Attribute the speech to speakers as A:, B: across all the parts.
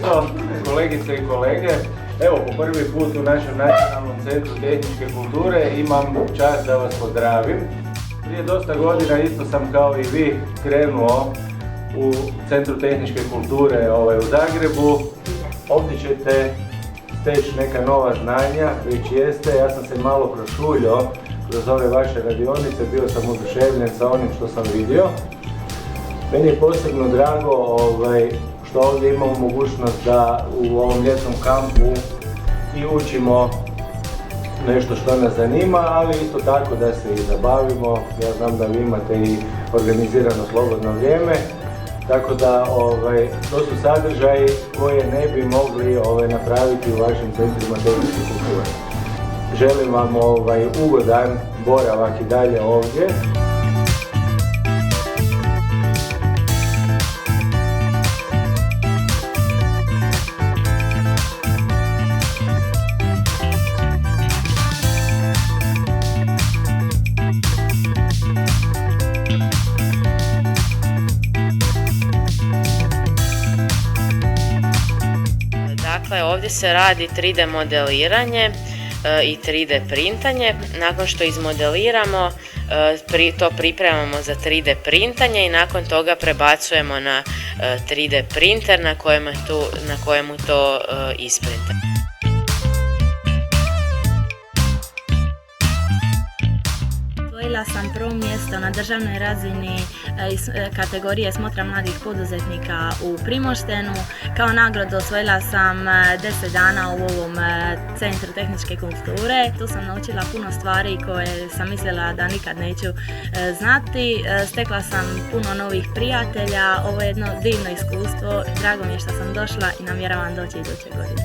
A: ljeto, kolegice i kolege. Evo, po prvi put u našem Nacionalnom centru tehničke kulture imam čast da vas pozdravim. Prije dosta godina isto sam kao i vi krenuo u Centru tehničke kulture u Zagrebu. Ovdje ćete steći neka nova znanja, već jeste. Ja sam se malo prošuljio kroz ove vaše radionice, bio sam oduševljen sa onim što sam vidio. Meni je posebno drago što ovdje imamo mogućnost da u ovom ljetnom kampu i učimo nešto što nas zanima, ali isto tako da se i zabavimo. Ja znam da vi imate i organizirano slobodno vrijeme, tako da to su sadržaji koje ne bi mogli napraviti u vašim centrima tehničke kulture. Želim vam ugodan boravak i dalje ovdje.
B: Dakle, ovdje se radi 3D modeliranje i 3D printanje. Nakon što izmodeliramo, to pripremamo za 3D printanje i nakon toga prebacujemo na 3D printer na kojemu to isprinta.
C: Osvojila sam prvo mjesto na državnoj razini iz kategorije Smotra mladih poduzetnika u Primoštenu. Kao nagradu osvojila sam 10 dana u ovom Centru tehničke kulture. Tu sam naučila puno stvari koje sam mislila da nikad neću znati. Stekla sam puno novih prijatelja. Ovo je jedno divno iskustvo. Drago mi je što sam došla i namjeravam doći iduće godine.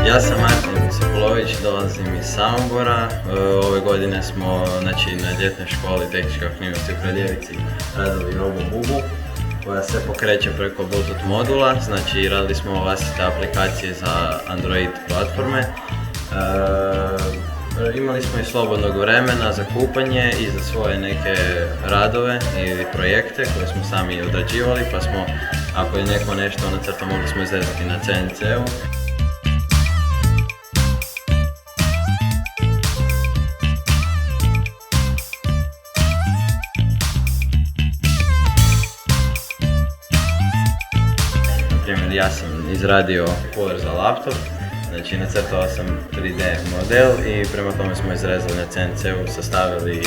D: Ja sam Martin Sokolović, dolazim iz Samobora. Ove godine smo na ljetnoj školi tehničke aktivnosti u Kraljevici radili RoboBubu koja se pokreće preko Bluetooth modula, znači radili smo vlastite aplikacije za Android platforme. Imali smo i slobodnog vremena za kupanje i za svoje neke radove ili projekte koje smo sami odrađivali, pa smo, ako je neko nešto nacrtao, mogli smo izrezati na CNC-u. Naprimjer, ja sam izradio cooler za laptop, znači nacrtao sam 3D model i prema tome smo izrezali na CNC-u, sastavili